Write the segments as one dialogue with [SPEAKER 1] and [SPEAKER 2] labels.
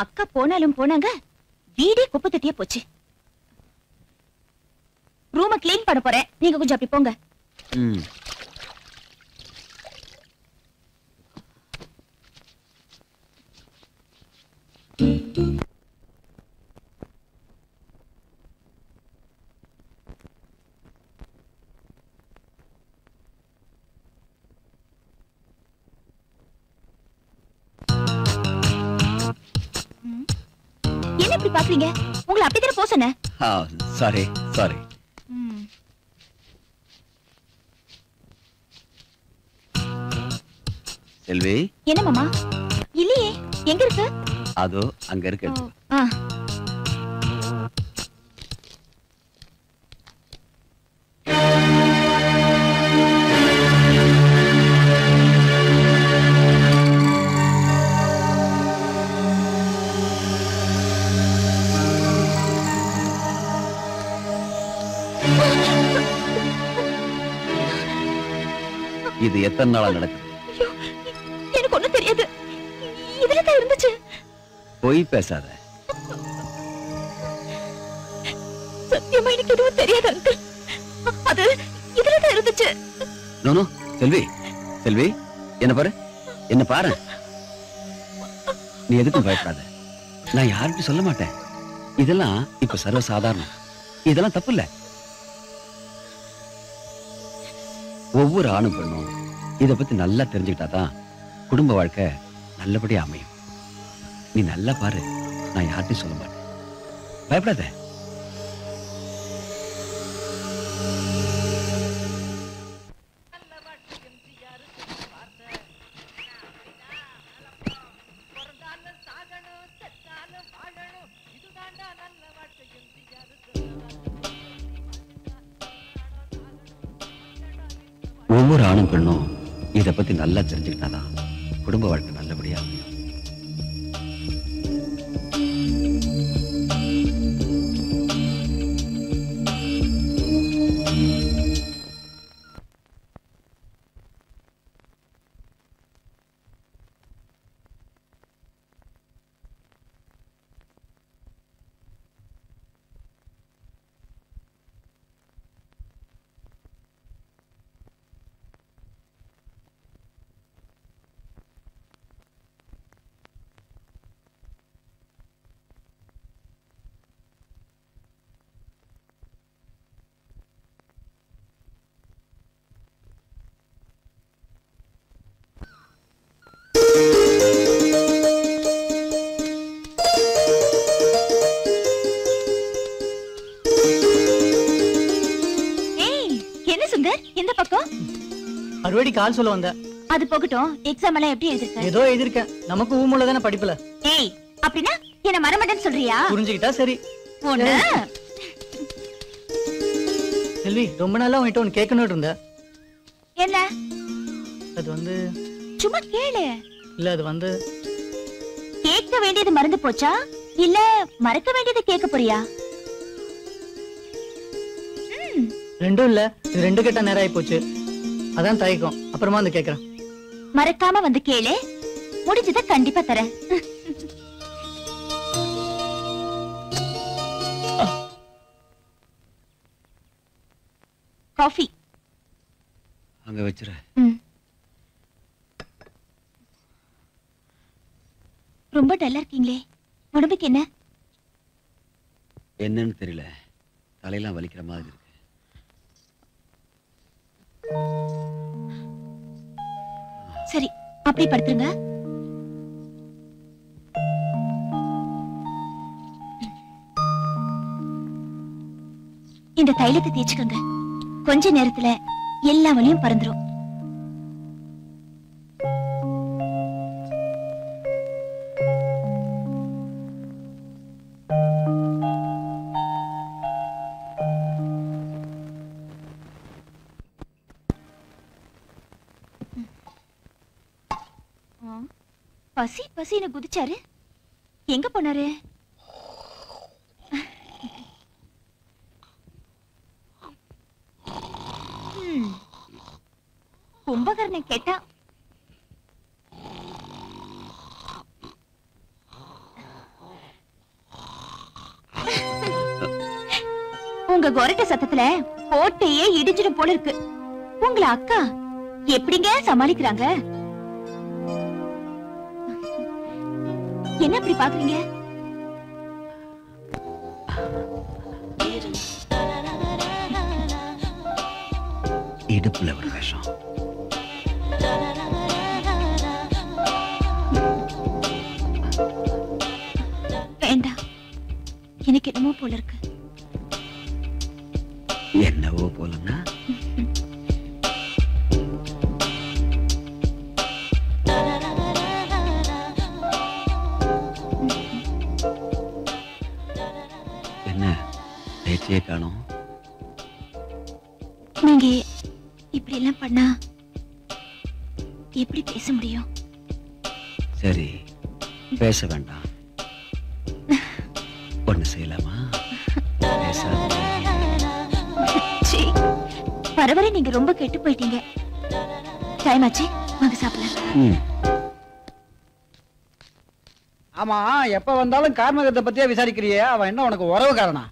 [SPEAKER 1] அக்கா போனாலும் போனாங்க, வீடே குப்பை தட்டியே போச்சு. ரூமை கிளீன் பண்ண போறேன், நீங்க கொஞ்சம் அப்படி போங்க. என்ன இப்படி பாக்குறீங்க? உங்களை அப்படித்தானே போக சொன்னேன்.
[SPEAKER 2] Sorry sorry. செல்வி.
[SPEAKER 1] என்ன மாமா? இல்லையே, எங்க இருக்கு?
[SPEAKER 2] அதோ அங்க இருக்கு. இது எத்தனை நாளா நடக்குது?
[SPEAKER 1] எனக்கு ஒண்ணும் தெரியாது. இதுல தான் இருந்துச்சு.
[SPEAKER 2] போய் பேசாத.
[SPEAKER 1] சத்தியமா எனக்கு எதுவும் தெரியாது அங்கிள். அது இதுல தான் இருந்துச்சு.
[SPEAKER 2] நோ செல்வி, செல்வி என்ன பாரு, என்ன பாரு. நீ எதுக்கும் பயப்படாத. நான் யாருக்கும் சொல்ல மாட்டேன். இதெல்லாம் இப்ப சர்வ சாதாரணம். இதெல்லாம் தப்பு இல்ல. ஒவ்வொரு ஆணும் பெண்ணும் இத பத்தி நல்லா தெரிஞ்சுக்கிட்டாதான் குடும்ப வாழ்க்கை நல்லபடியா அமையும். நீ நல்லா பாரு, நான் யார்ட்டையும் சொல்ல மாட்டேன். பயப்படாத. ஒவ்வொரு ஆணும் பெண்ணும் இத பத்தி நல்லா தெரிஞ்சுக்கிட்டாதான் குடும்ப வாழ்க்கை நல்லபடியா அமையும்.
[SPEAKER 3] அறுவடி கால் சொல்ல வந்த.
[SPEAKER 1] அது போகட்டும், எக்ஸாம் எல்லாம் எப்படி எழுதிருக்க?
[SPEAKER 3] ஏதோ எழுதிருக்கேன். நமக்கு ஊமுல தான படிப்புல.
[SPEAKER 1] ஏய், அப்படினா என்ன மறமட்டன்னு சொல்றியா?
[SPEAKER 3] புரிஞ்சுக்கிட்டா சரி.
[SPEAKER 1] ஒண்ணு
[SPEAKER 3] செல்வி, ரொம்ப நாளா உன்கிட்ட ஒன்னு கேட்கணும்னு இருந்த.
[SPEAKER 1] என்ன?
[SPEAKER 3] அது வந்து
[SPEAKER 1] சும்மா கேளு.
[SPEAKER 3] இல்ல, அது வந்து
[SPEAKER 1] கேட்க வேண்டியது மறந்து போச்சா இல்ல மறக்க வேண்டியது கேட்க போறியா?
[SPEAKER 3] ரெண்டும் இல்ல, இது ரெண்டு கேட்ட நேரம் ஆயி போச்சு. அதான் தயக்கம். அப்புறமா வந்து கேக்குறேன்.
[SPEAKER 1] மறக்காம வந்து கேளு, முடிஞ்சத கண்டிப்பா தரேன். காஃபி
[SPEAKER 2] அங்க வச்சிர.
[SPEAKER 1] ரொம்ப டல்லா இருக்கீங்களே, உடம்புக்கு என்ன?
[SPEAKER 2] என்னன்னு தெரியல, தலையெல்லாம் வலிக்கிற மாதிரி இருக்கு.
[SPEAKER 1] சரி, அப்படி படுத்துருங்க. இந்த தைலத்தை தேய்ச்சுக்கோங்க. கொஞ்ச நேரத்துல எல்லா வலியும் பறந்துரும். பசி பசின்னு குதிச்சாரு, எங்க போனாரு? கும்பகர்ணன் கேட்டா உங்க கொரட்ட சத்தத்துல கோட்டையே இடிஞ்சிடும் போல இருக்கு. உங்கள அக்கா எப்படிங்க சமாளிக்கிறாங்க? என்ன அப்படி பாக்குறீங்க?
[SPEAKER 2] இடுப்புல ஒரு விஷம்.
[SPEAKER 1] வேண்டாம், எனக்கு என்னமோ போல இருக்கு.
[SPEAKER 2] என்னவோ போலன்னா என்ன பேச்சையே காணோம்.
[SPEAKER 1] நீங்க இப்படி எல்லாம் பண்ணா எப்படி பேச முடியும்?
[SPEAKER 2] சரி, பேச வேண்டாம். ஒண்ணு செய்யலாமா?
[SPEAKER 1] பரவரை நீங்க ரொம்ப கெட்டு போயிட்டீங்க. டைம் ஆச்சு, வாங்க சாப்பிடலாம்.
[SPEAKER 4] ஆமா, எப்ப வந்தாலும் கார்மகத்தை பத்தியே விசாரிக்கிறியே, அவன் என்ன உனக்கு உறவு காரணா?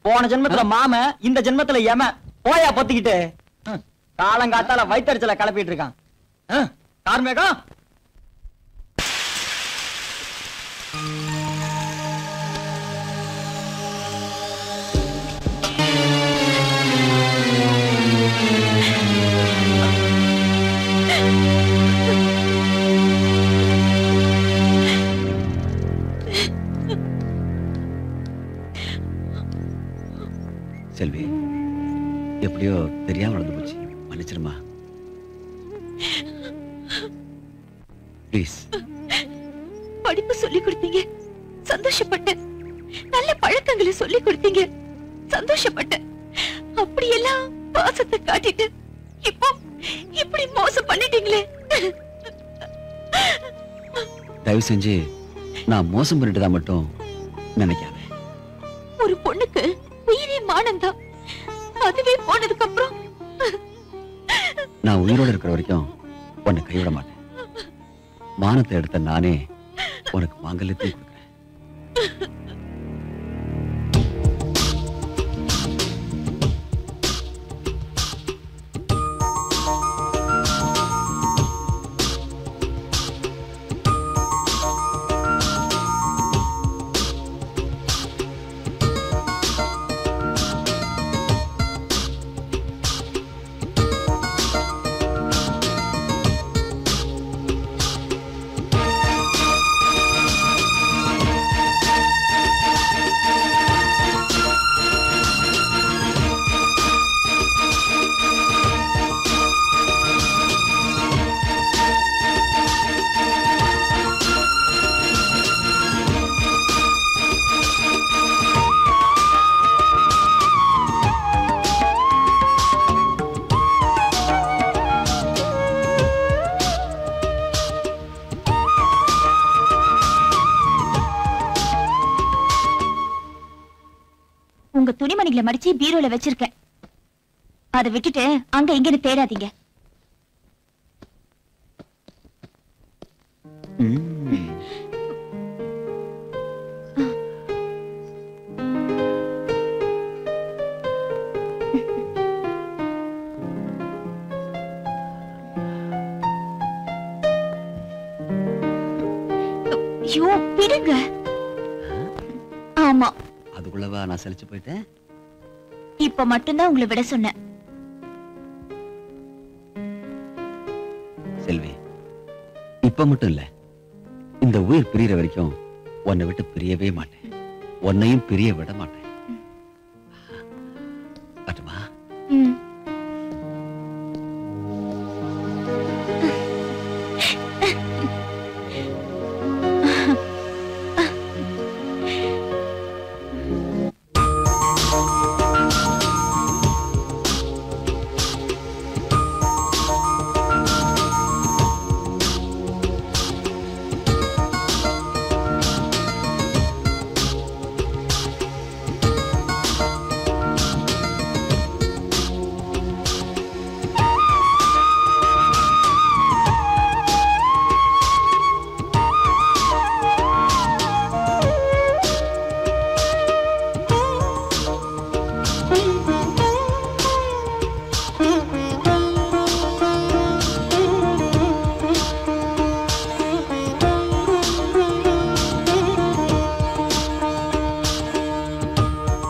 [SPEAKER 5] போன ஜென்மத்துல மாம, இந்த ஜென்மத்துல எம. போயா பொத்திக்கிட்டு காலங்காத்தால வயித்தறிச்சல கிளப்பிட்டு இருக்கான். கார்மேகம்,
[SPEAKER 2] செல்வி, எப்படியோ தெரியாம நடந்து போச்சு, மன்னிச்சிருமா. ப்ளீஸ்.
[SPEAKER 1] படிப்பு சொல்லி கொடுத்தீங்க, சந்தோஷப்பட்டேன். நல்ல பழக்கங்களை சொல்லி கொடுத்தீங்க, சந்தோஷப்பட்டேன். அப்படியெல்லாம் பாசத்தை காட்டிட்டு இப்போ இப்படி மோசம் பண்ணிட்டீங்களே.
[SPEAKER 2] தயவு செஞ்சு நான் மோசம் பண்ணிட்டதா மட்டும் நினைக்காத.
[SPEAKER 1] ஒரு பொண்ணுக்கு உயிரே மானம்தான். அதுவே போனதுக்கு அப்புறம்
[SPEAKER 2] நான் உயிரோட இருக்கிற வரைக்கும் உன்னை கைவிட மாட்டேன். மானத்தை எடுத்த நானே உனக்கு மாங்கல்யத்தை கொடுக்கிறேன்.
[SPEAKER 1] உங்க துணிமணிகளை மடிச்சு பீரோல வச்சிருக்கேன். அதை விட்டுட்டு அங்க இங்கன்னு தேடாதீங்க. ஐயோ, விடுங்க. ஆமா,
[SPEAKER 2] அதுக்குள்ளவா நான் சலிச்சு போயிட்டேன்.
[SPEAKER 1] இப்ப மட்டும்தான் உங்களை விட சொன்னேன்.
[SPEAKER 2] செல்வி, இப்ப மட்டும் இல்ல, இந்த உயிர் பிரியற வரைக்கும் உன்னை விட்டு பிரியவே மாட்டேன். உன்னையும் பிரிய விட மாட்டேன்.